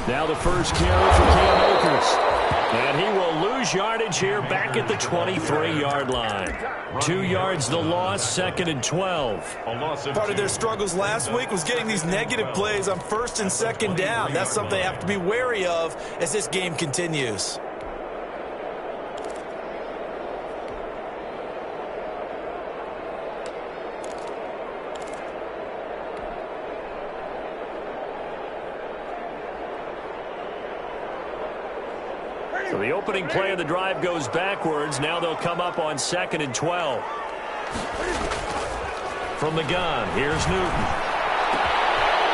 Now the first carry for Cam Akers. And he will lose yardage here back at the 23-yard line. 2 yards the loss, 2nd and 12. Part of their struggles last week was getting these negative plays on 1st and 2nd down. That's something they have to be wary of as this game continues. So the opening play of the drive goes backwards. Now they'll come up on 2nd and 12. From the gun, here's Newton.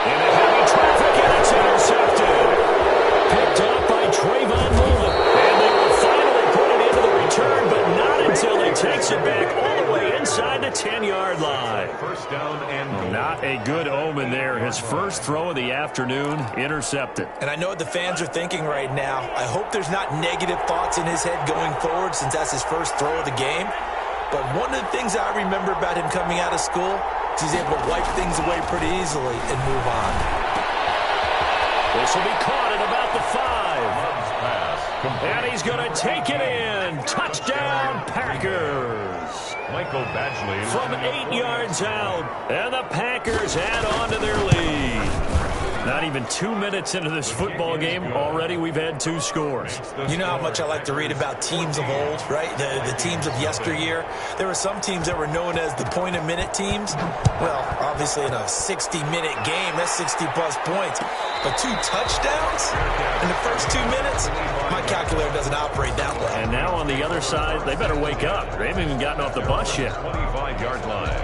In the heavy traffic, and it's intercepted. Picked off by Trayvon Mullen. And they will finally put it into the return, but not until he takes it back all the way inside the 10-yard line. First down and goal. Not a good omen there. His first throw of the afternoon, intercepted. And I know what the fans are thinking right now. I hope there's not negative thoughts in his head going forward since that's his first throw of the game. But one of the things I remember about him coming out of school is he's able to wipe things away pretty easily and move on. This will be caught at about the 5. And he's going to take it in. Touchdown, Packers. Michael Badgley from 8 yards out. And the Packers add on to their lead. Not even 2 minutes into this football game, already we've had 2 scores. You know how much I like to read about teams of old, right? The teams of yesteryear. There were some teams that were known as the point-a-minute teams. Well, obviously in a 60-minute game, that's 60-plus points. But 2 touchdowns in the first 2 minutes? My calculator doesn't operate that way. And now on the other side, they better wake up. They haven't even gotten off the bus yet. 25-yard line.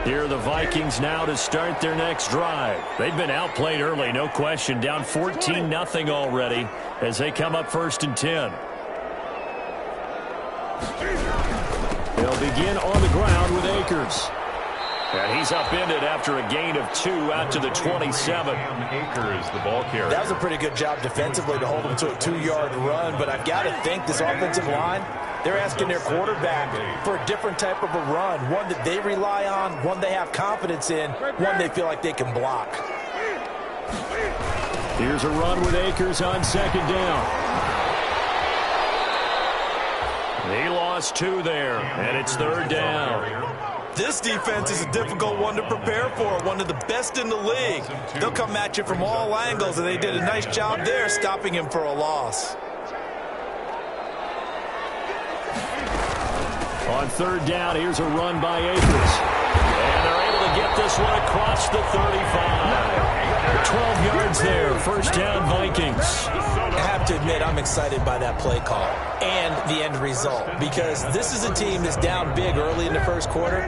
Here are the Vikings now to start their next drive. They've been outplayed early, no question. Down 14-0 already as they come up 1st and 10. They'll begin on the ground with Akers. And he's upended after a gain of 2 out to the 27. Akers, the ball carrier. That was a pretty good job defensively to hold him to a 2-yard run, but I've got to think this offensive line, they're asking their quarterback for a different type of a run, one that they rely on, one they have confidence in, one they feel like they can block. Here's a run with Akers on 2nd down. He lost 2 there, and it's 3rd down. This defense is a difficult one to prepare for, one of the best in the league. They'll come at you from all angles, and they did a nice job there stopping him for a loss. On 3rd down, here's a run by Akers. And they're able to get this one across the 35. 12 yards there, 1st down Vikings. I have to admit, I'm excited by that play call and the end result because this is a team that's down big early in the first quarter,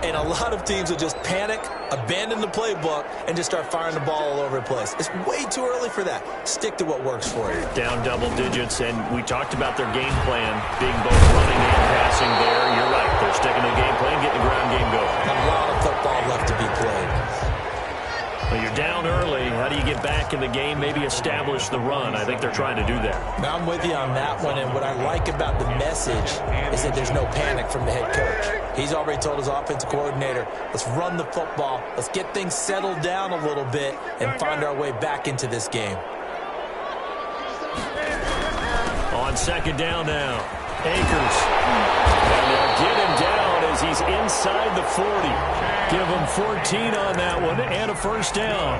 and a lot of teams will just panic, abandon the playbook, and just start firing the ball all over the place. It's way too early for that. Stick to what works for you. Down double digits, and we talked about their game plan being both running and passing there. You're right. They're sticking to the game plan, getting the ground game going. A lot of football left to be played. Well, you're down early. How do you get back in the game, maybe establish the run? I think they're trying to do that. Now, I'm with you on that one, and what I like about the message is that there's no panic from the head coach. He's already told his offensive coordinator, let's run the football, let's get things settled down a little bit and find our way back into this game. On 2nd down now, Akers. And they'll get him down as he's inside the 40. Give him 14 on that one and a 1st down.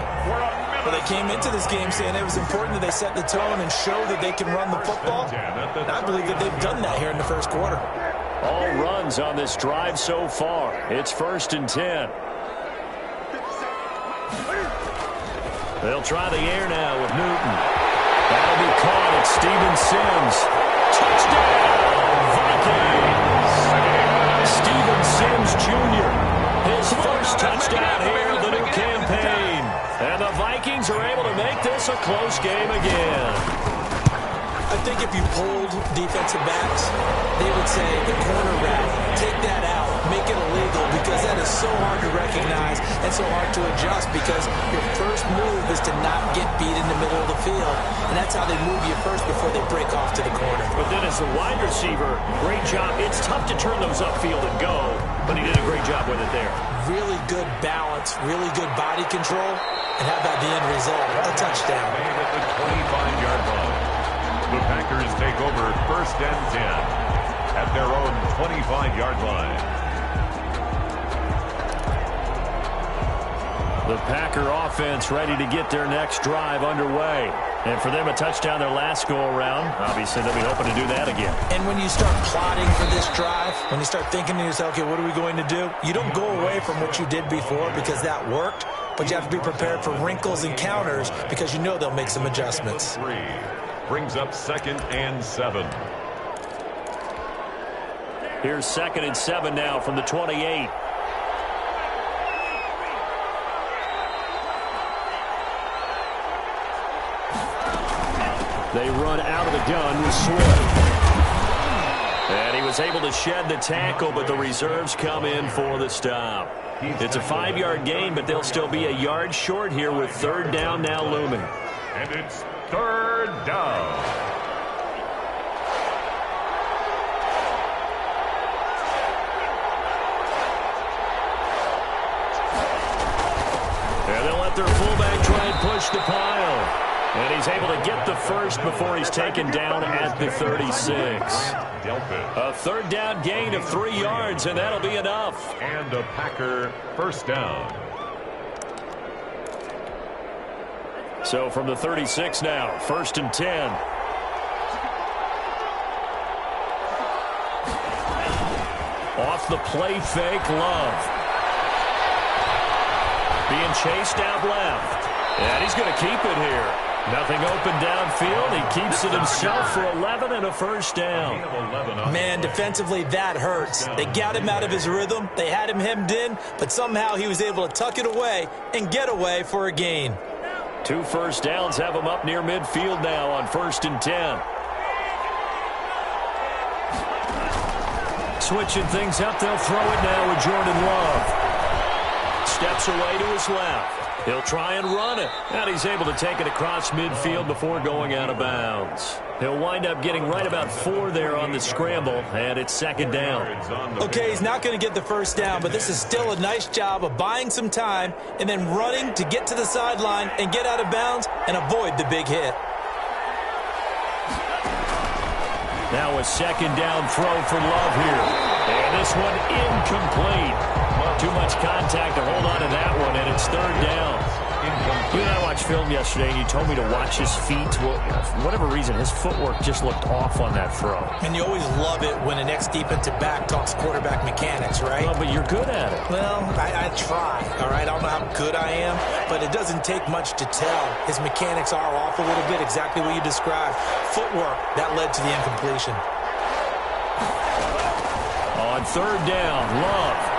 Well, they came into this game saying it was important that they set the tone and show that they can run the football. And I believe that they've done that here in the first quarter. All runs on this drive so far. It's 1st and 10. They'll try the air now with Newton. That'll be caught. It's Steven Sims. Touchdown, Vikings. Steven Sims Jr. His first touchdown here of the new campaign. And the Vikings are able to make this a close game again. I think if you polled defensive backs, they would say the corner route, take that out, make it illegal, because that is so hard to recognize and so hard to adjust because your first move is to not get beat in the middle of the field. And that's how they move you first before they break off to the corner. But then as the wide receiver, great job. It's tough to turn those upfield and go, but he did a great job with it there. Really good balance, really good body control. And how about the end result? A touchdown. Made at the 25-yard line. The Packers take over 1st and 10 at their own 25-yard line. The Packer offense ready to get their next drive underway. And for them, a touchdown their last go-around. Obviously, they'll be hoping to do that again. And when you start plotting for this drive, when you start thinking to yourself, okay, what are we going to do? You don't go away from what you did before because that worked, but you have to be prepared for wrinkles and counters because you know they'll make some adjustments. 3 brings up 2nd and 7. Here's 2nd and 7 now from the 28. They run out of the gun with Swift. And he was able to shed the tackle, but the reserves come in for the stop. It's a 5-yard gain, but they'll still be a yard short here with 3rd down now looming. And it's 3rd down. And they'll let their fullback try and push the pile. And he's able to get the first before he's taken down at the 36. A 3rd down gain of 3 yards, and that'll be enough. And a Packer 1st down. So from the 36 now, 1st and 10. Off the play fake, Love. Being chased out left. And he's going to keep it here. Nothing open downfield. He keeps it himself for 11 and a 1st down. Man, defensively, that hurts. They got him out of his rhythm. They had him hemmed in, but somehow he was able to tuck it away and get away for a gain. 2 first downs have him up near midfield now on 1st and 10. Switching things up, they'll throw it now with Jordan Love. Steps away to his left. He'll try and run it. And he's able to take it across midfield before going out of bounds. He'll wind up getting right about 4 there on the scramble, and it's 2nd down. Okay, he's not going to get the 1st down, but this is still a nice job of buying some time and then running to get to the sideline and get out of bounds and avoid the big hit. Now a 2nd down throw for Love here. And this one incomplete. Too much contact to hold on to that one, and it's 3rd down. You and I watched film yesterday, and you told me to watch his feet. Well, for whatever reason, his footwork just looked off on that throw. And you always love it when an ex-defensive back talks quarterback mechanics, right? Well, but you're good at it. Well, I try, all right? I don't know how good I am, but it doesn't take much to tell. His mechanics are off a little bit, exactly what you described. Footwork, that led to the incompletion. On 3rd down, Love.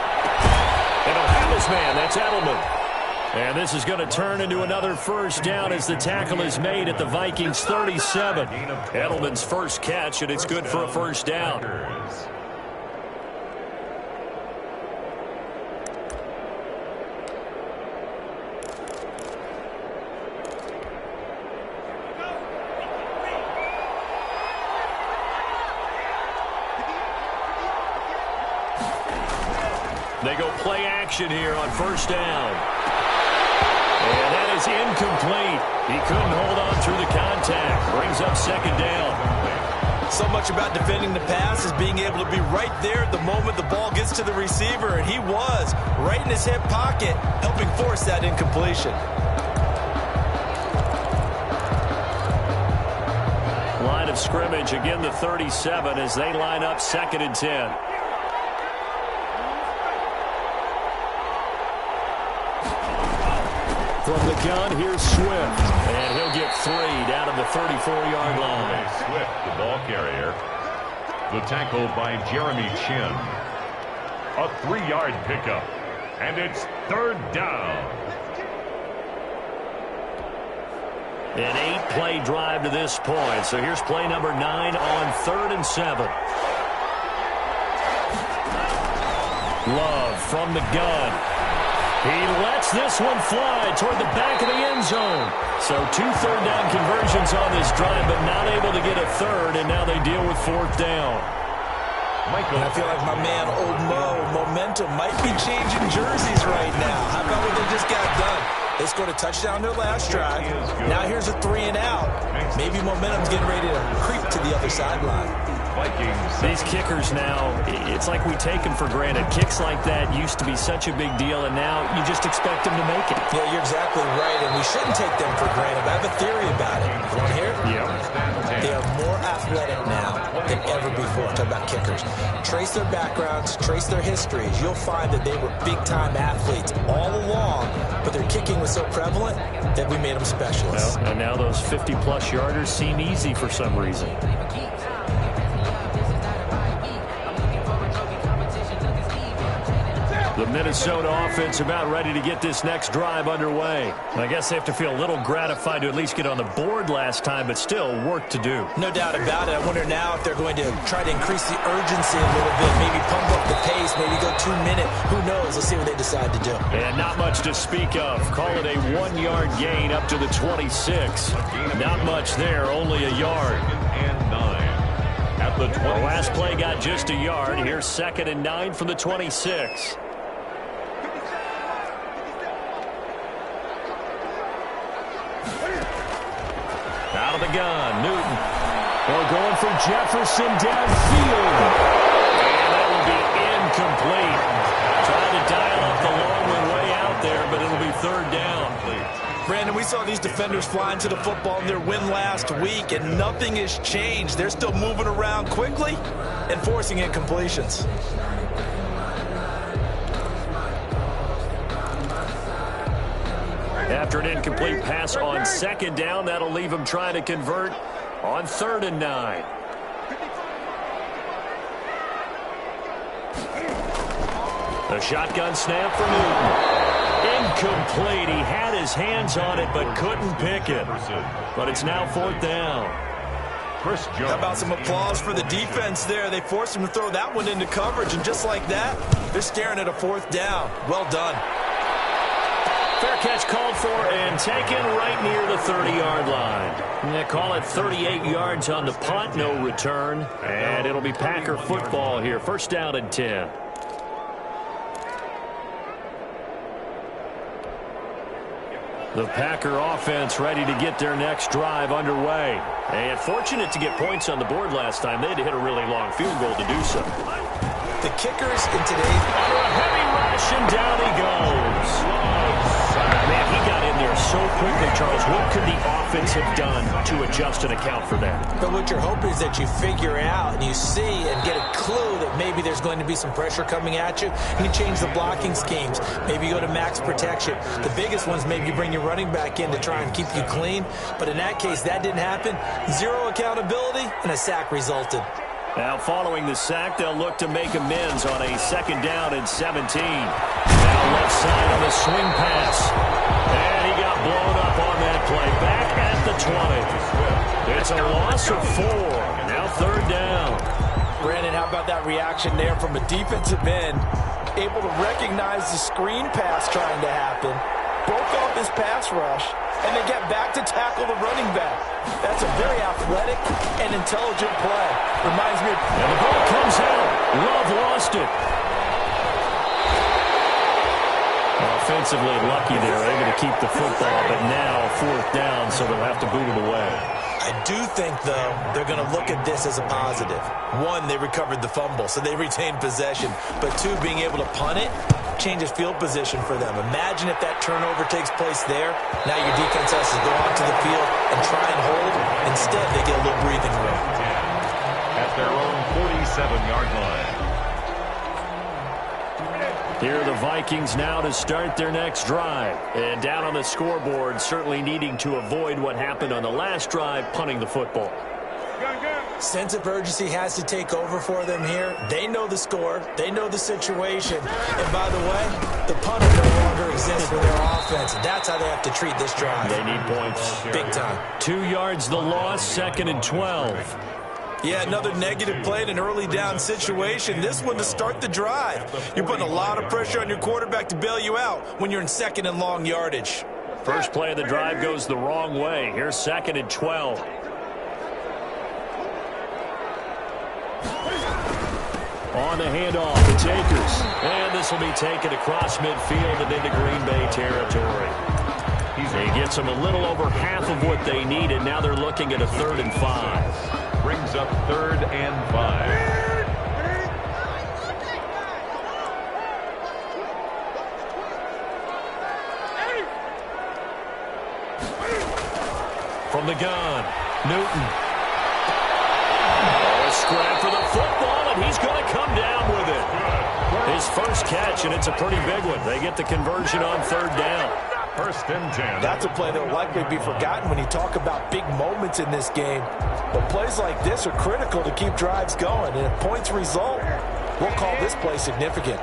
And he'll have his man. That's Edelman. And this is going to turn into another 1st down as the tackle is made at the Vikings 37. Edelman's first catch, and it's good for a 1st down. They go play action here on 1st down. And that is incomplete. He couldn't hold on through the contact. Brings up 2nd down. So much about defending the pass is being able to be right there at the moment the ball gets to the receiver, and he was right in his hip pocket, helping force that incompletion. Line of scrimmage, again the 37 as they line up 2nd and 10. From the gun, here's Swift. And he'll get 3 down at the 34-yard line. Swift, the ball carrier. The tackle by Jeremy Chin. A 3-yard pickup. And it's 3rd down. An 8-play drive to this point. So here's play number 9 on 3rd and 7. Love from the gun. He lets this one fly toward the back of the end zone. So 2 third down conversions on this drive, but not able to get a 3rd, and now they deal with 4th down. Michael, I feel like my man, Old Mo, momentum might be changing jerseys right now. How about what they just got done? They scored a touchdown their last drive. Now here's a 3-and-out. Maybe momentum's getting ready to creep to the other sideline. These kickers now, it's like we take them for granted. Kicks like that used to be such a big deal, and now you just expect them to make it. Yeah, you're exactly right, and we shouldn't take them for granted. I have a theory about it. You want to hear it? Yeah. They are more athletic now than ever before. Talk about kickers. Trace their backgrounds, trace their histories. You'll find that they were big-time athletes all along, but their kicking was so prevalent that we made them specialists. Well, and now those 50-plus yarders seem easy for some reason. The Minnesota offense about ready to get this next drive underway. I guess they have to feel a little gratified to at least get on the board last time, but still work to do. No doubt about it. I wonder now if they're going to try to increase the urgency a little bit, maybe pump up the pace, maybe go 2 minute. Who knows? Let's see what they decide to do. And not much to speak of. Call it a 1-yard gain up to the 26. Not much there, only a yard. And 9 at the 20. The last play got just a yard. Here's 2nd and 9 from the 26. Out of the gun, Newton. They're going for Jefferson downfield. And that will be incomplete. Trying to dial up the long one way out there, but it'll be 3rd down. Brandon, we saw these defenders flying to the football in their win last week, and nothing has changed. They're still moving around quickly and forcing incompletions. After an incomplete pass on 2nd down, that'll leave him trying to convert on 3rd and 9. The shotgun snap for Newton. Incomplete. He had his hands on it but couldn't pick it. But it's now 4th down. How about some applause for the defense there? They forced him to throw that one into coverage, and just like that, they're staring at a 4th down. Well done. Fair catch called for and taken right near the 30-yard line. They call it 38 yards on the punt, no return. And it'll be Packer football here. 1st down and 10. The Packer offense ready to get their next drive underway. And fortunate to get points on the board last time. They had to hit a really long field goal to do so. The kickers in today's... Under a heavy rush, and down he goes. Man, he got in there so quickly, Charles. What could the offense have done to adjust and account for that? But what you're hoping is that you figure out and you see and get a clue that maybe there's going to be some pressure coming at you. You can change the blocking schemes. Maybe you go to max protection. The biggest ones, maybe you bring your running back in to try and keep you clean. But in that case, that didn't happen. 0 accountability, and a sack resulted. Now, following the sack, they'll look to make amends on a 2nd down and 17. Now left side on the swing pass. And he got blown up on that play. Back at the 20. It's a loss of 4. Now 3rd down. Brandon, how about that reaction there from a defensive end? Able to recognize the screen pass trying to happen. Broke off his pass rush. And then get back to tackle the running back. That's a very athletic and intelligent play. Reminds me of... And the ball comes out. Love lost it. Offensively lucky they're able to keep the football, but now 4th down, so they'll have to boot it away. I do think, though, they're going to look at this as a positive. 1, they recovered the fumble, so they retained possession. But 2, being able to punt it changes field position for them. Imagine if that turnover takes place there. Now your defense has to go onto the field and try and hold. Instead, they get a little breathing room. At their own 47-yard line. Here are the Vikings now to start their next drive. And down on the scoreboard, certainly needing to avoid what happened on the last drive, punting the football. Sense of urgency has to take over for them here. They know the score. They know the situation. And by the way, the punter no longer exists for their offense. That's how they have to treat this drive. They need points. Big time. 2 yards the loss, 2nd and 12. Yeah, another negative play in an early down situation. This one to start the drive. You're putting a lot of pressure on your quarterback to bail you out when you're in 2nd and long yardage. First play of the drive goes the wrong way. Here's 2nd and 12. On the handoff, it's Akers. And this will be taken across midfield and into Green Bay territory. He gets them a little over half of what they needed. Now they're looking at a 3rd and 5. Brings up 3rd and 5. From the gun, Newton. Oh, a scrap for the football, and he's going to come down with it. His first catch, and it's a pretty big one. They get the conversion on 3rd down. 1st and 10. That's a play that will likely be forgotten when you talk about big moments in this game. But plays like this are critical to keep drives going. And if points result, we'll call this play significant.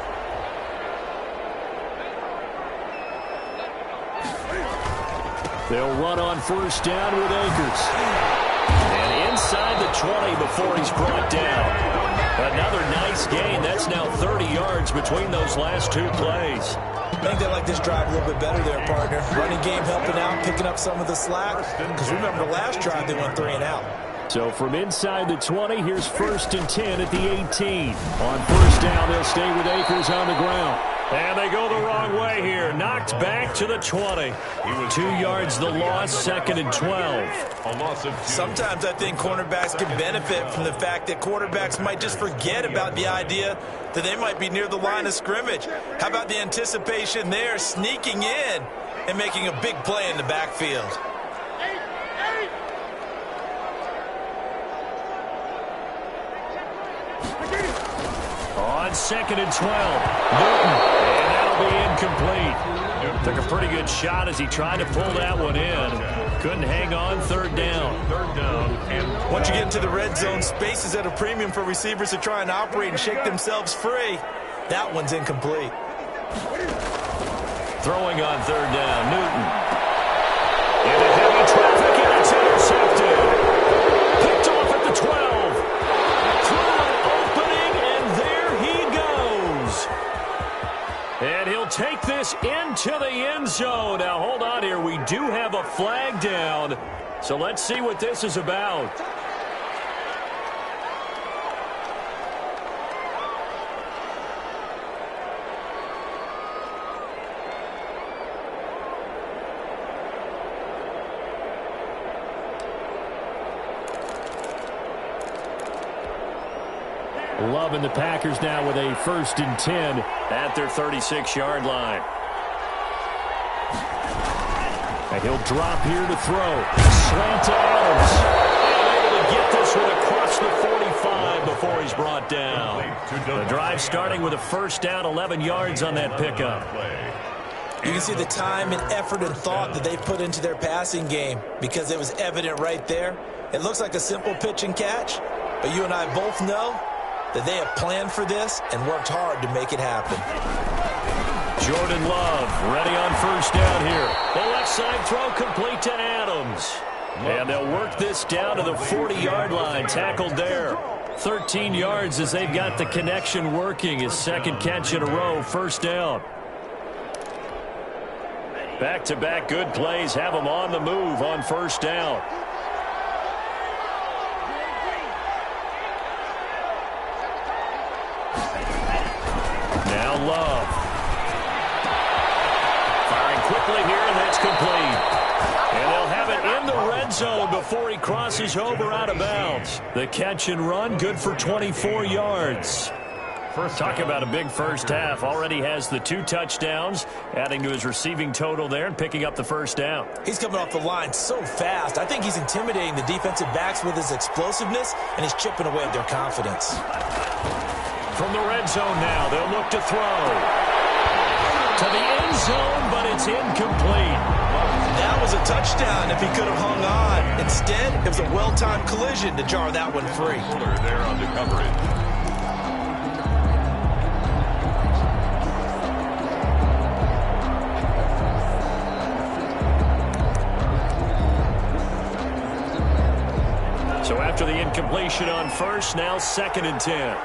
They'll run on 1st down with Akers. And inside the 20 before he's brought down. Another nice gain. That's now 30 yards between those last 2 plays. I think they like this drive a little bit better there, partner. Running game helping out, picking up some of the slack. Because remember, the last drive they went 3 and out. So from inside the 20, here's 1st and 10 at the 18. On 1st down, they'll stay with Akers on the ground. And they go the wrong way here. Knocked back to the 20. 2 yards the loss, 2nd and 12. A loss of 2. Sometimes I think cornerbacks can benefit from the fact that quarterbacks might just forget about the idea that they might be near the line of scrimmage. How about the anticipation there, sneaking in and making a big play in the backfield? On 2nd and 12, Newton, and that'll be incomplete. Took a pretty good shot as he tried to pull that one in. Couldn't hang on, 3rd down. 3rd down. And once you get into the red zone, space is at a premium for receivers to try and operate and shake themselves free. That one's incomplete. Throwing on 3rd down, Newton. Into heavy traffic, and it's intercepted. Picked off at the 12. And he'll take this into the end zone. Now, hold on here. We do have a flag down. So let's see what this is about. Loving the Packers now with a 1st and 10 at their 36-yard line. And he'll drop here to throw. Slant to Adams. And able to get this one across the 45 before he's brought down. The drive starting with a 1st down, 11 yards on that pickup. You can see the time and effort and thought that they put into their passing game because it was evident right there. It looks like a simple pitch and catch, but you and I both know that they have planned for this and worked hard to make it happen. Jordan Love ready on 1st down here. The left side throw complete to Adams. And they'll work this down to the 40-yard line. Tackled there. 13 yards as they've got the connection working. His 2nd catch in a row, 1st down. Back-to-back good plays have them on the move on 1st down. Now Love. Firing quickly here, and that's complete. And they'll have it in the red zone before he crosses over out of bounds. The catch and run, good for 24 yards. Talk about a big first half. Already has the 2 touchdowns, adding to his receiving total there and picking up the 1st down. He's coming off the line so fast. I think he's intimidating the defensive backs with his explosiveness, and he's chipping away at their confidence. From the red zone now, they'll look to throw. To the end zone, but it's incomplete. That was a touchdown if he could have hung on. Instead, it was a well-timed collision to jar that one free. There on the coverage. So after the incompletion on 1st, now 2nd and 10.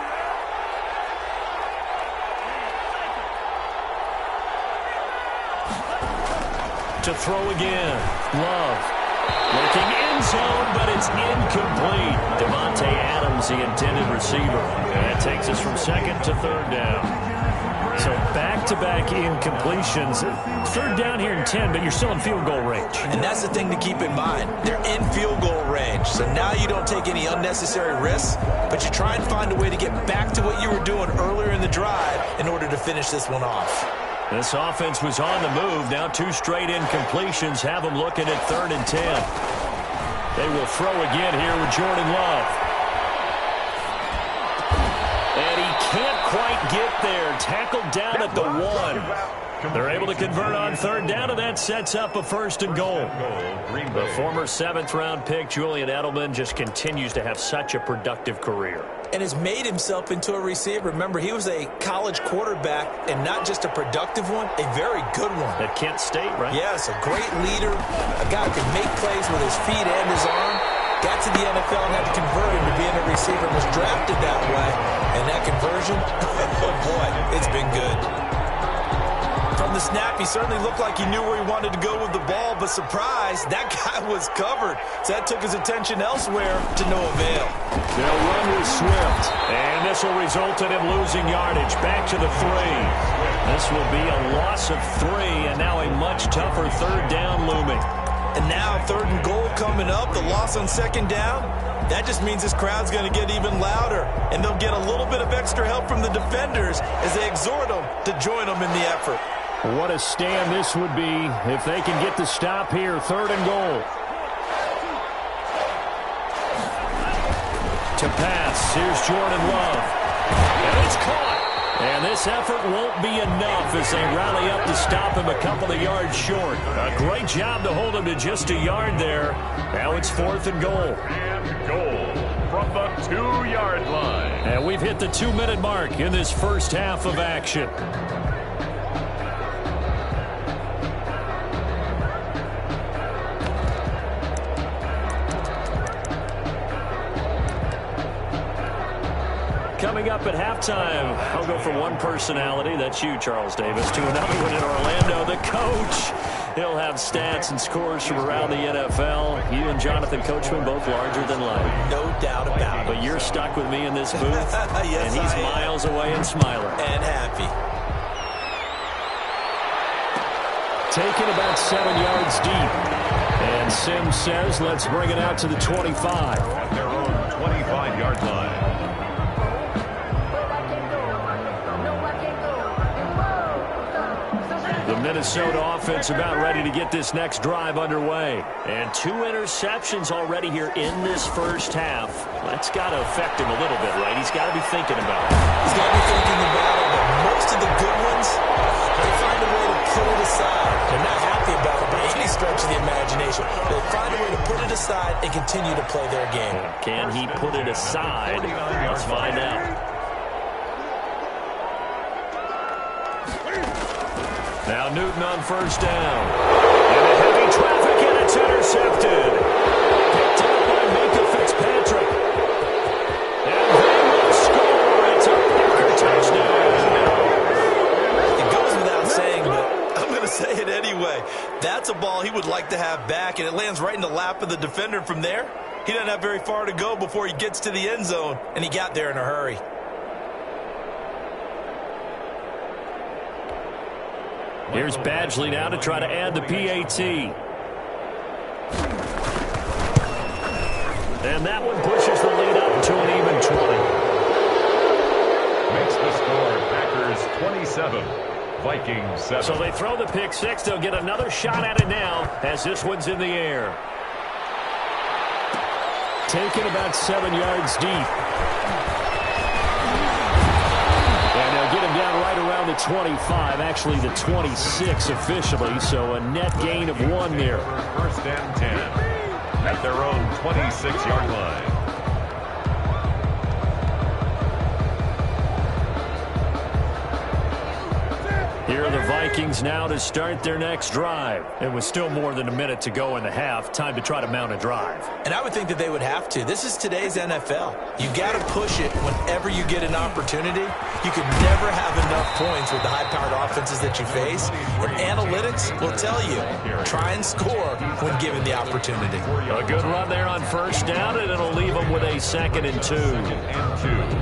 To throw again. Love. Looking end zone, but it's incomplete. Devontae Adams, the intended receiver. And that takes us from 2nd to 3rd down. So back-to-back incompletions. Third down here in 10, but you're still in field goal range. And that's the thing to keep in mind. They're in field goal range. So now you don't take any unnecessary risks, but you try and find a way to get back to what you were doing earlier in the drive in order to finish this one off. This offense was on the move. Now 2 straight incompletions have them looking at 3rd and 10. They will throw again here with Jordan Love. And he can't quite get there. Tackled down at the 1. They're able to convert on 3rd down, and that sets up a 1st and goal. The former 7th-round pick, Julian Edelman, just continues to have such a productive career. And has made himself into a receiver. Remember, he was a college quarterback, and not just a productive one, a very good one. At Kent State, right? Yes, a great leader, a guy who can make plays with his feet and his arm. Got to the NFL and had to convert him to being a receiver. Was drafted that way. And that conversion, oh boy, it's been good. From the snap, he certainly looked like he knew where he wanted to go with the ball, but surprise, that guy was covered. So that took his attention elsewhere to no avail. They'll run with Swift, and this will result in him losing yardage. Back to the 3. This will be a loss of 3, and now a much tougher 3rd down looming. And now 3rd and goal coming up, the loss on 2nd down. That just means this crowd's going to get even louder, and they'll get a little bit of extra help from the defenders as they exhort them to join them in the effort. What a stand this would be if they can get the stop here. 3rd and goal. To pass, here's Jordan Love. And it's caught. And this effort won't be enough as they rally up to stop him a couple of yards short. A great job to hold him to just a yard there. Now it's 4th and goal. And goal from the 2-yard line. And we've hit the 2-minute mark in this first half of action. Coming up at halftime, I'll go from one personality, that's you, Charles Davis, to another one in Orlando, the coach. He'll have stats and scores from around the NFL. You and Jonathan Coachman both larger than life. No doubt about it. But you're stuck with me in this booth, yes, and he's miles away and smiling. And happy. Taken about 7 yards deep. And Sims says, let's bring it out to the 25. At their own 25-yard line. The Minnesota offense about ready to get this next drive underway. And 2 interceptions already here in this first half. That's got to affect him a little bit, right? He's got to be thinking about it. He's got to be thinking about it, but most of the good ones, they find a way to put it aside. They're not happy about it by any stretch of the imagination. They find a way to put it aside and continue to play their game. Can he put it aside? Let's find out. Now Newton on 1st down. And a heavy traffic, and it's intercepted. Picked up by Minka Fitzpatrick. And they will score. It's a Packer touchdown. It goes without saying, but I'm going to say it anyway. That's a ball he would like to have back, and it lands right in the lap of the defender from there. He doesn't have very far to go before he gets to the end zone, and he got there in a hurry. Here's Badgley now to try to add the PAT. And that one pushes the lead up to an even 20. Makes the score Packers 27, Vikings 7. So they throw the pick 6. They'll get another shot at it now as this one's in the air. Taken about 7 yards deep. And they'll get him down right around the 25, actually the 26 officially, so a net gain of 1 there. 1st and 10 at their own 26-yard line. Here are the Vikings now to start their next drive. It was still more than a minute to go in the half. Time to try to mount a drive. And I would think that they would have to. This is today's NFL. You got to push it whenever you get an opportunity. You can never have enough points with the high-powered offenses that you face. And analytics will tell you, try and score when given the opportunity. A good run there on 1st down, and it'll leave them with a 2nd and 2.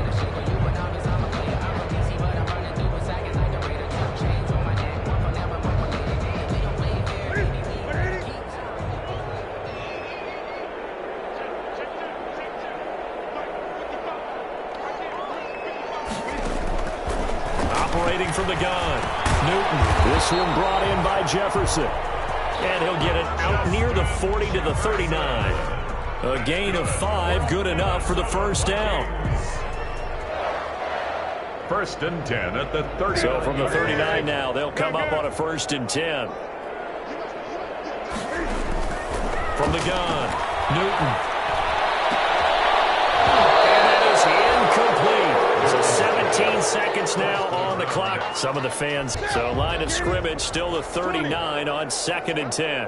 Operating from the gun. Newton. This one brought in by Jefferson. And he'll get it out near the 40 to the 39. A gain of 5, good enough for the first down. First and 10 at the 30. So from the 39 now, they'll come up on a first and 10. From the gun, Newton. And that is incomplete. So 17 seconds now on the clock. Some of the fans. So line of scrimmage still the 39 on second and 10.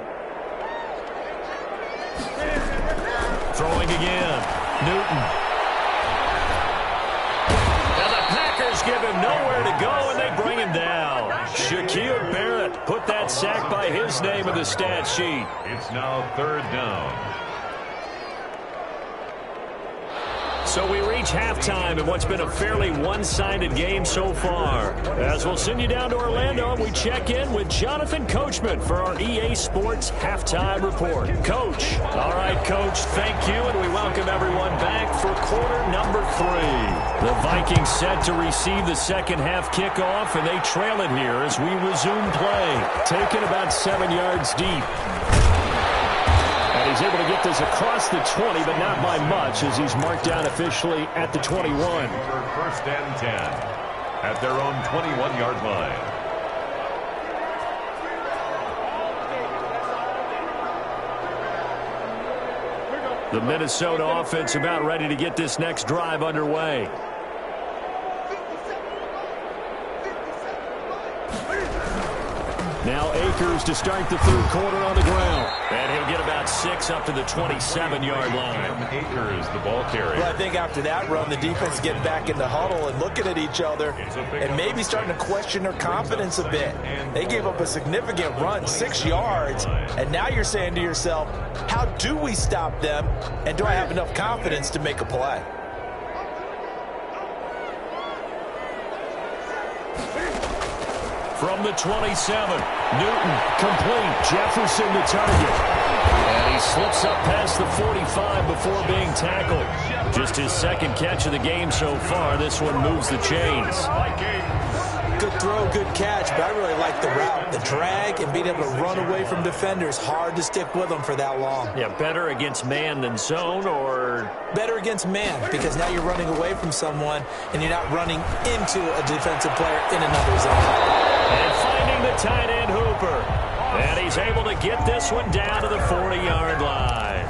Throwing again, Newton. Give him nowhere to go, and they bring him down. Shaquille Barrett put that sack by his name in the stat sheet. It's now third down. So we reach halftime in what's been a fairly one-sided game so far. As we'll send you down to Orlando, and we check in with Jonathan Coachman for our EA Sports Halftime Report. Coach. All right, Coach, thank you, and we welcome everyone back for quarter number 3. The Vikings set to receive the second half kickoff, and they trail it here as we resume play. Taken about 7 yards deep. And he's able to get this across the 20, but not by much, as he's marked down officially at the 21. First and 10 at their own 21-yard line. The Minnesota offense about ready to get this next drive underway. Now Akers to start the third quarter on the ground. And he'll get about 6 up to the 27-yard line. Akers, the ball carrier. Well, I think after that run, the defense getting back in the huddle and looking at each other and maybe starting to question their confidence a bit. They gave up a significant run, 6 yards, and now you're saying to yourself, how do we stop them, and do I have enough confidence to make a play? From the 27, Newton complete. Jefferson the target. And he slips up past the 45 before being tackled. Just his second catch of the game so far. This one moves the chains. Good throw, good catch, but I really like the route. The drag and being able to run away from defenders. Hard to stick with them for that long. Yeah, better against man than zone, or? Better against man, because now you're running away from someone and you're not running into a defensive player in another zone. And finding the tight end Hooper. And he's able to get this one down to the 40-yard line.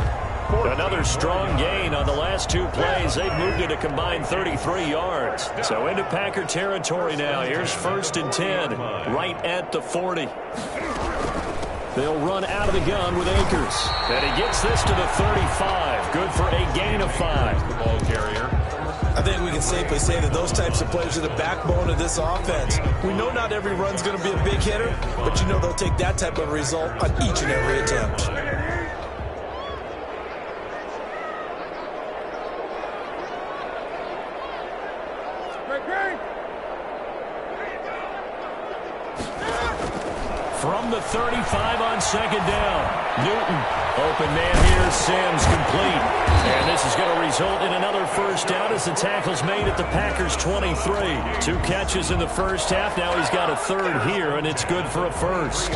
Another strong gain on the last 2 plays. They've moved it a combined 33 yards. So into Packer territory now. Here's first and 10, right at the 40. They'll run out of the gun with Akers. And he gets this to the 35. Good for a gain of 5. The ball carrier. I think we can safely say that those types of plays are the backbone of this offense. We know not every run's going to be a big hitter, but you know they'll take that type of result on each and every attempt. From the 35 on second down, Newton. Open man here, Sims complete. And this is going to result in another first down as the tackle's made at the Packers' 23. 2 catches in the first half. Now he's got a third here, and it's good for a first.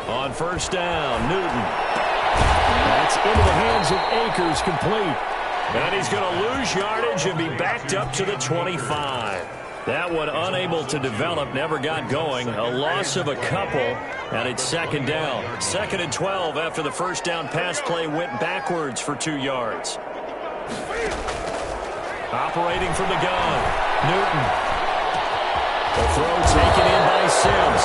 On first down, Newton. That's into the hands of Akers, complete. And he's going to lose yardage and be backed up to the 25. That one unable to develop, never got going. A loss of a couple, and it's second down. Second and 12 after the first down pass play went backwards for 2 yards. Operating from the gun, Newton. The throw taken in by Sims.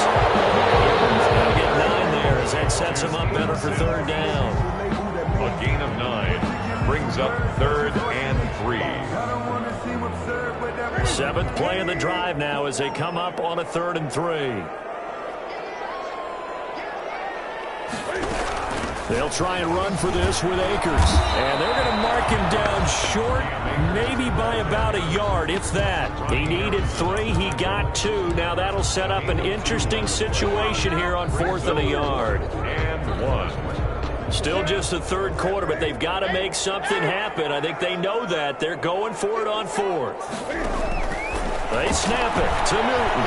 They'll get 9 there as that sets him up better for third down. A gain of 9 brings up third and 3. 7th play of the drive now as they come up on a 3rd and 3. They'll try and run for this with Akers. And they're going to mark him down short, maybe by about a yard, if that. He needed 3. He got 2. Now that'll set up an interesting situation here on 4th and a yard. And 1. Still just the third quarter, but they've got to make something happen. I think they know that. They're going for it on 4th. They snap it to Newton.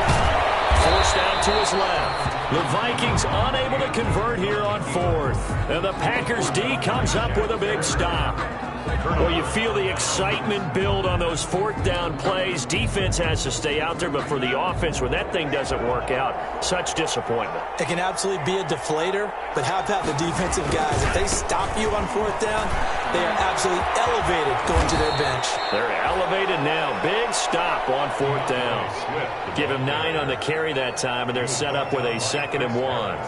Forced out to his left. The Vikings unable to convert here on 4th. And the Packers D comes up with a big stop. Well, you feel the excitement build on those 4th down plays. Defense has to stay out there, but for the offense, when that thing doesn't work out, such disappointment. It can absolutely be a deflator, but how about the defensive guys? If they stop you on 4th down, they are absolutely elevated going to their bench. They're elevated now. Big stop on 4th down. Give him 9 on the carry that time, and they're set up with a 2nd and 1.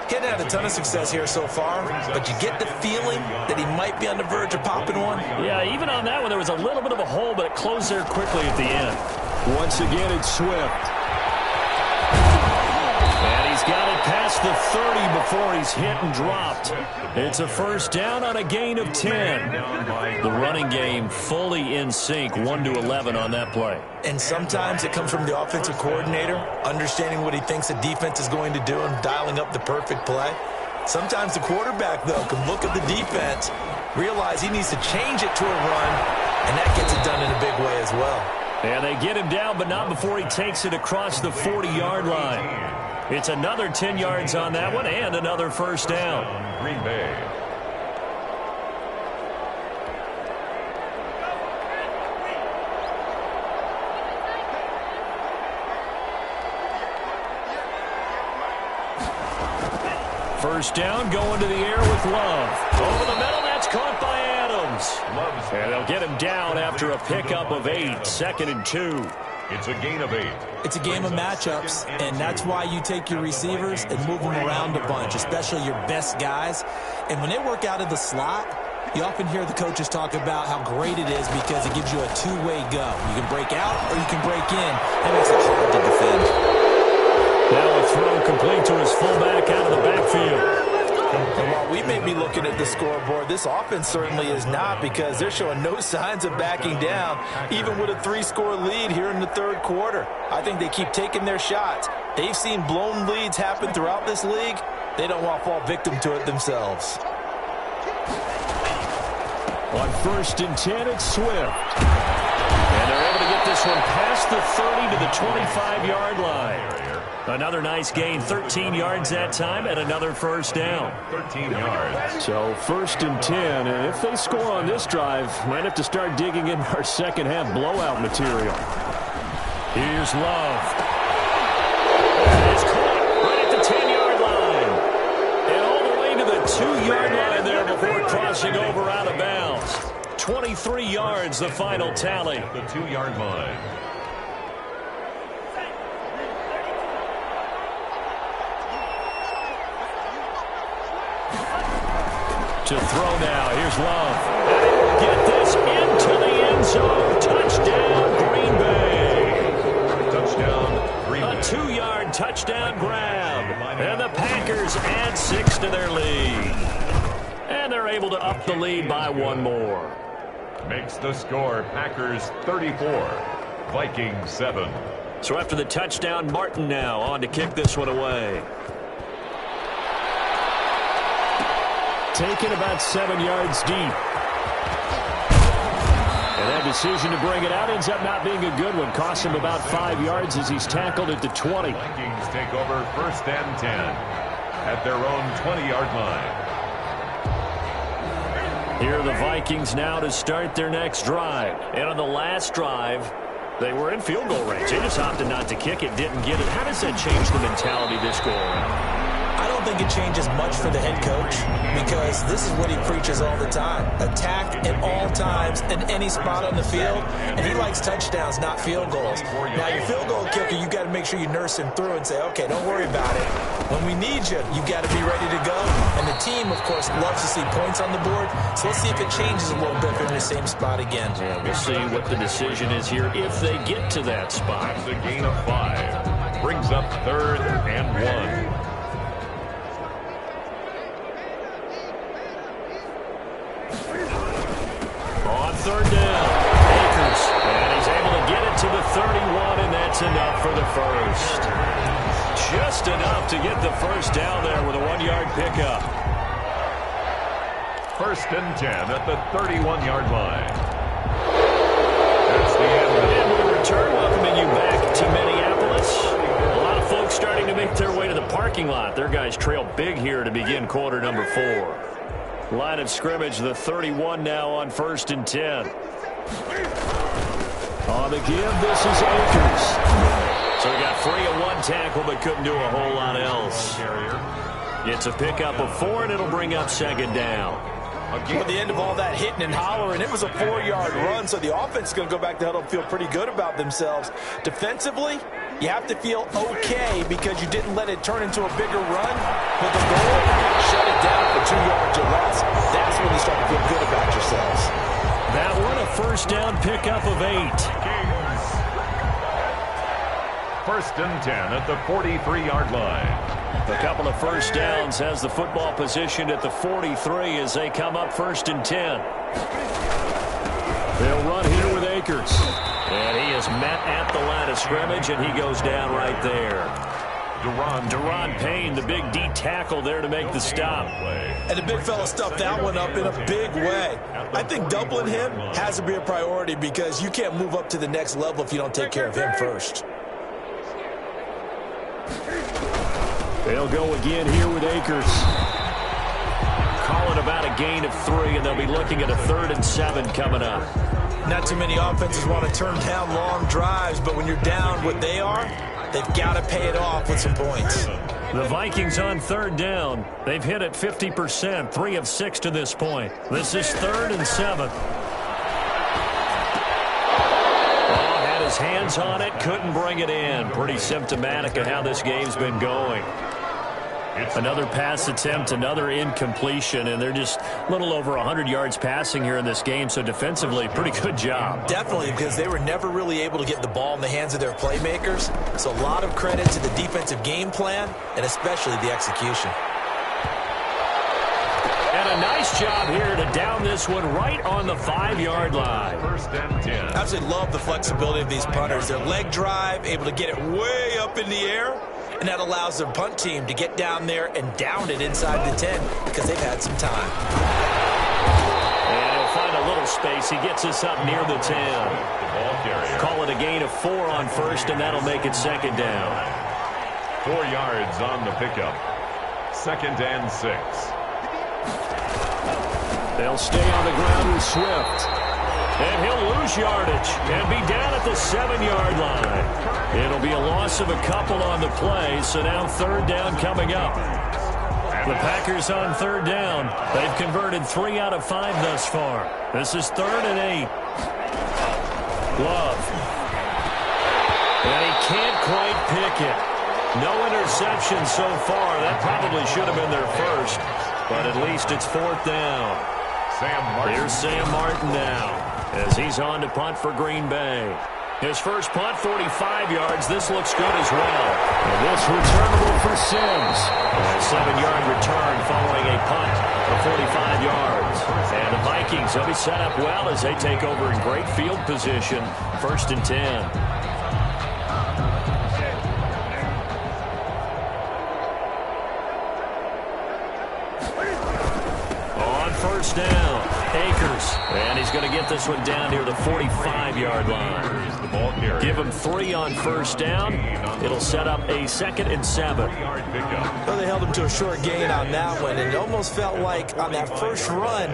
Getting had a ton of success here so far, but you get the feeling that he might be on the verge of popping one. Yeah, even on that one, there was a little bit of a hole, but it closed there quickly at the end. Once again, it's Swift. And he's got it past the 30 before he's hit and dropped. It's a first down on a gain of 10. The running game fully in sync, 1-11 on that play. And sometimes it comes from the offensive coordinator, understanding what he thinks the defense is going to do and dialing up the perfect play. Sometimes the quarterback, though, can look at the defense, realize he needs to change it to a run, and that gets it done in a big way as well. And they get him down, but not before he takes it across the 40-yard line. It's another 10 yards on that one and another first down. Green Bay. First down, going to the air with Love. Over the middle, that's caught by Adams. And they'll get him down after a pickup of 8, 2nd and 2. It's a gain of 8. It's a game of matchups, and that's why you take your receivers and move them around a bunch, especially your best guys. And when they work out of the slot, you often hear the coaches talk about how great it is because it gives you a two-way go. You can break out or you can break in. That makes it hard to defend. Now a throw complete to his fullback out of the backfield. And while we may be looking at the scoreboard, this offense certainly is not, because they're showing no signs of backing down, even with a 3-score lead here in the third quarter. I think they keep taking their shots. They've seen blown leads happen throughout this league. They don't want to fall victim to it themselves. On 1st and 10, it's Swift. And they're able to get this one past the 30 to the 25-yard line. Another nice gain, 13 yards that time, and another first down. 13 yards. So 1st and 10, and if they score on this drive, might have to start digging in our second half blowout material. Here's Love. It's caught right at the 10-yard line. And all the way to the 2-yard line there before crossing over out of bounds. 23 yards, the final tally. The 2-yard line. To throw now. Here's Love. Get this into the end zone. Touchdown, Green Bay. Touchdown, Green Bay. A 2-yard touchdown grab. And the Packers add 6 to their lead. And they're able to up the lead by 1 more. Makes the score Packers 34, Vikings 7. So after the touchdown, Martin now on to kick this one away. Taken about 7 yards deep. And that decision to bring it out ends up not being a good one. Costs him about 5 yards as he's tackled at the 20. Vikings take over 1st and 10 at their own 20-yard line. Here are the Vikings now to start their next drive. And on the last drive, they were in field goal range. They just opted not to kick it, didn't get it. How does that change the mentality this go around? I don't think it changes much for the head coach, because this is what he preaches all the time. Attack at all times in any spot on the field, and he likes touchdowns, not field goals. Now, your field goal kicker, you got to make sure you nurse him through and say, okay, don't worry about it. When we need you, you got to be ready to go. And the team, of course, loves to see points on the board, so let's see if it changes a little bit if they're in the same spot again. Yeah, we'll see what the decision is here if they get to that spot. That's a gain of 5. Brings up 3rd and 1. enough to get the first down there with a 1-yard pickup. 1st and 10 at the 31-yard line. That's the end. And we return, welcoming you back to Minneapolis. A lot of folks starting to make their way to the parking lot. Their guys trail big here to begin quarter number 4. Line of scrimmage, the 31 now on 1st and 10. On the give, this is Akers. So he got free of 1 tackle, but couldn't do a whole lot else. It's a pickup of 4, and it'll bring up 2nd down. At the end of all that hitting and hollering, it was a 4-yard run, so the offense is going to go back to huddle and feel pretty good about themselves. Defensively, you have to feel okay because you didn't let it turn into a bigger run. But the goal, shut it down for 2 yards or less. That's when you start to feel good about yourselves. That one, a 1st down pickup of 8. 1st and 10 at the 43-yard line. A couple of 1st downs has the football positioned at the 43 as they come up 1st and 10. They'll run here with Akers. And he is met at the line of scrimmage, and he goes down right there. Deron Payne, the big D tackle there to make the stop. And the big fella stuffed that one up in a big way. I think doubling him has to be a priority because you can't move up to the next level if you don't take care of him first. They'll go again here with Akers. Call it about a gain of 3, and they'll be looking at a 3rd and 7 coming up. Not too many offenses want to turn down long drives, but when you're down what they are, they've got to pay it off with some points. The Vikings on 3rd down. They've hit it 50%, 3 of 6 to this point. This is 3rd and 7. Had his hands on it, couldn't bring it in. Pretty symptomatic of how this game's been going. Another pass attempt, another incompletion, and they're just a little over 100 yards passing here in this game, so defensively, pretty good job. Definitely, because they were never really able to get the ball in the hands of their playmakers, so a lot of credit to the defensive game plan, and especially the execution. And a nice job here to down this one right on the 5-yard line. 1st and 10. I absolutely love the flexibility of these punters. Their leg drive, able to get it way up in the air, and that allows their punt team to get down there and down it inside the 10 because they've had some time. And he'll find a little space. He gets us up near the 10. Call it a gain of 4 on 1st, and that'll make it 2nd down. 4 yards on the pickup. 2nd and 6. They'll stay on the ground with Swift. And he'll lose yardage and be down at the 7-yard line. It'll be a loss of a couple on the play, so now 3rd down coming up. The Packers on 3rd down. They've converted 3 out of 5 thus far. This is 3rd and 8. Love. And he can't quite pick it. No interception so far. That probably should have been their first, but at least it's 4th down. Here's Sam Martin now as he's on to punt for Green Bay. His first punt, 45 yards. This looks good as well. And this returnable for Sims. A 7-yard return following a punt of 45 yards. And the Vikings will be set up well as they take over in great field position. 1st and 10. On 1st down, Akers. And he's going to get this one down near the 45-yard line. Give him 3 on 1st down. It'll set up a 2nd and 7. Well, they held him to a short gain on that one, and it almost felt like on that first run,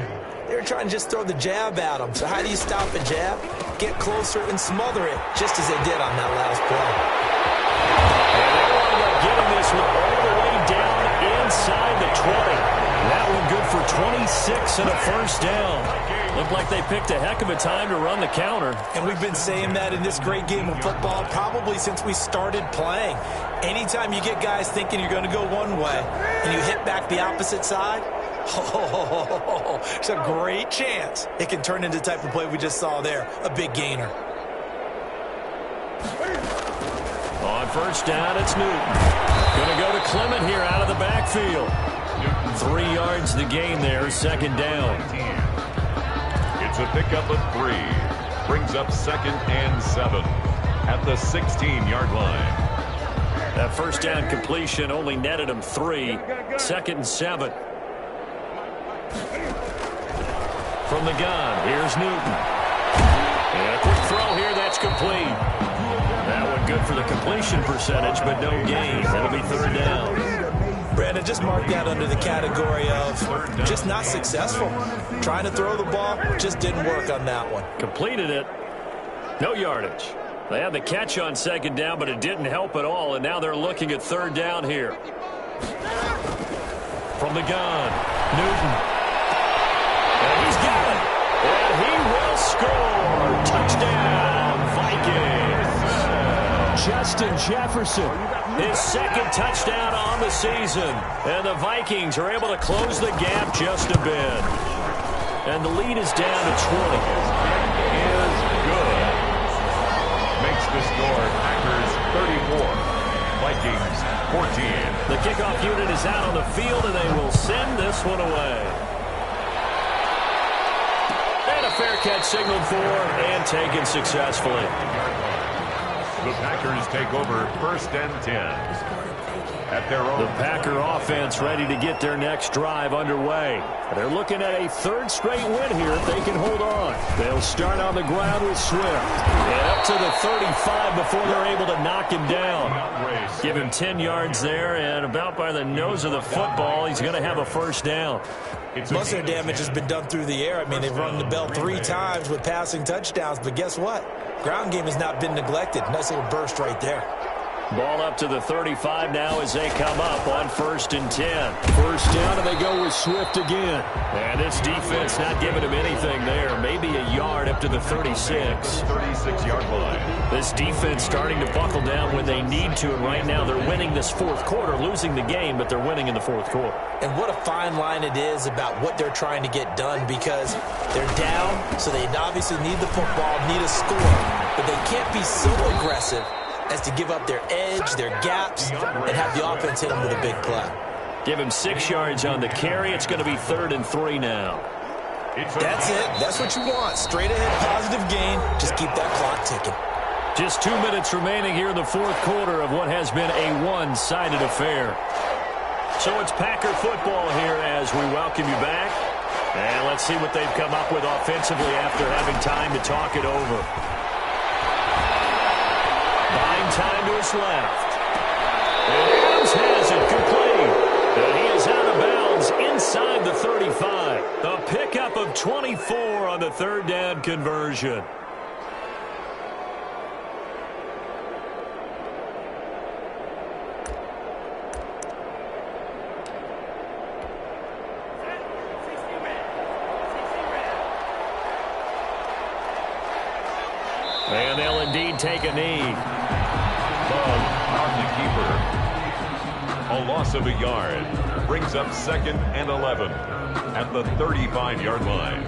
they were trying to just throw the jab at him. So how do you stop a jab? Get closer and smother it, just as they did on that last play. And they wound up getting this one all the way down inside the 20. That one good for 26 and a 1st down. Looked like they picked a heck of a time to run the counter. And we've been saying that in this great game of football probably since we started playing. Anytime you get guys thinking you're going to go one way and you hit back the opposite side, it's a great chance it can turn into the type of play we just saw there, a big gainer. On 1st down, it's Newton. Going to go to Clement here out of the backfield. 3 yards the gain there, 2nd down. It's a pickup of 3. Brings up 2nd and 7 at the 16-yard line. That first down completion only netted him 3. 2nd and 7. From the gun, here's Newton. And a quick throw here, that's complete. That one good for the completion percentage, but no gain. That'll be 3rd down. Brandon, just mark that under the category of just not successful. Trying to throw the ball, just didn't work on that one. Completed it. No yardage. They had the catch on 2nd down, but it didn't help at all, and now they're looking at 3rd down here. From the gun, Newton. And he's got it. And he will score. Touchdown, Vikings. Justin Jefferson, his 2nd touchdown on the season. And the Vikings are able to close the gap just a bit. And the lead is down to 20. Is good. Makes the score Packers 34, Vikings 14. The kickoff unit is out on the field, and they will send this one away. And a fair catch signaled for and taken successfully. The Packers take over 1st and 10. At their own. The Packer offense ready to get their next drive underway. They're looking at a 3rd straight win here if they can hold on. They'll start on the ground with Swift. And up to the 35 before they're able to knock him down. Give him 10 yards there, and about by the nose of the football, he's going to have a 1st down. Most of their damage has been done through the air. I mean, they've rung the bell 3 times with passing touchdowns, but guess what? Ground game has not been neglected. Nice little burst right there. Ball up to the 35 now as they come up on 1st and 10. 1st down, and they go with Swift again. And this defense not giving him anything there. Maybe a yard up to the 36. 36-yard line. This defense starting to buckle down when they need to, and right now they're winning this 4th quarter, losing the game, but they're winning in the 4th quarter. And what a fine line it is about what they're trying to get done, because they're down, so they obviously need the football, need a score, but they can't be so aggressive as to give up their edge, their gaps, and have the offense hit them with a big play. Give him 6 yards on the carry. It's going to be 3rd and 3 now. That's it. That's what you want. Straight ahead, positive gain. Just keep that clock ticking. Just 2 minutes remaining here in the 4th quarter of what has been a one-sided affair. So it's Packer football here as we welcome you back. And let's see what they've come up with offensively after having time to talk it over. Buying time to his left. And Adams has it complete. And he is out of bounds inside the 35. A pickup of 24 on the 3rd down conversion. And they'll indeed take a knee. Bug on the keeper. A loss of a yard. Brings up 2nd and 11 at the 35-yard line.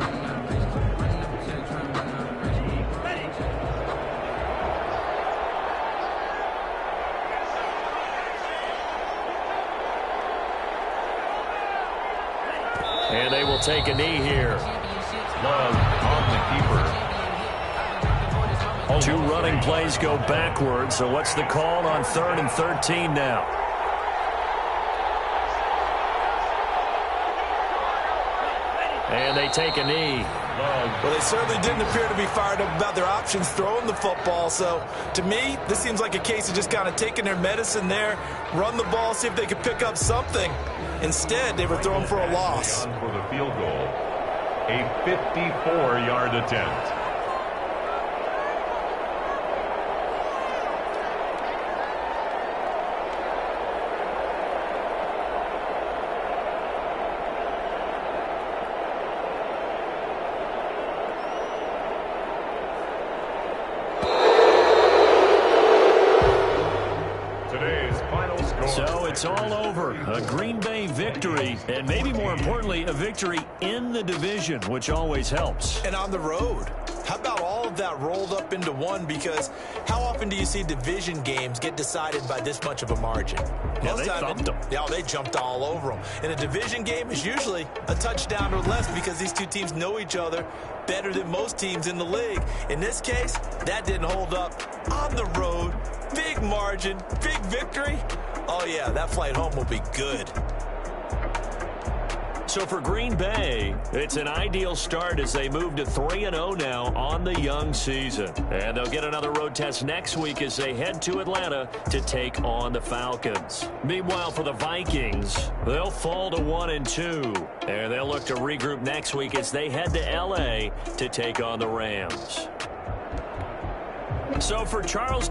And they will take a knee here. Bug on the keeper. 2 running plays go backwards, so what's the call on 3rd and 13 now? And they take a knee. Well, they certainly didn't appear to be fired up about their options throwing the football. So, to me, this seems like a case of just kind of taking their medicine there, run the ball, see if they could pick up something. Instead, they were throwing for a loss. For the field goal, a 54-yard attempt. So it's all over. A Green Bay victory, and maybe more importantly, a victory in the division, which always helps. And on the road. How about all of that rolled up into one? Because how often do you see division games get decided by this much of a margin? Yeah, they thumped them. Yeah, they jumped all over them. And a division game is usually a touchdown or less because these two teams know each other better than most teams in the league. In this case, that didn't hold up. On the road, Big margin, big victory. Oh, yeah, that flight home will be good. So for Green Bay, it's an ideal start as they move to 3-0 now on the young season. And they'll get another road test next week as they head to Atlanta to take on the Falcons. Meanwhile, for the Vikings, they'll fall to 1-2. And they'll look to regroup next week as they head to L.A. to take on the Rams. So for Charles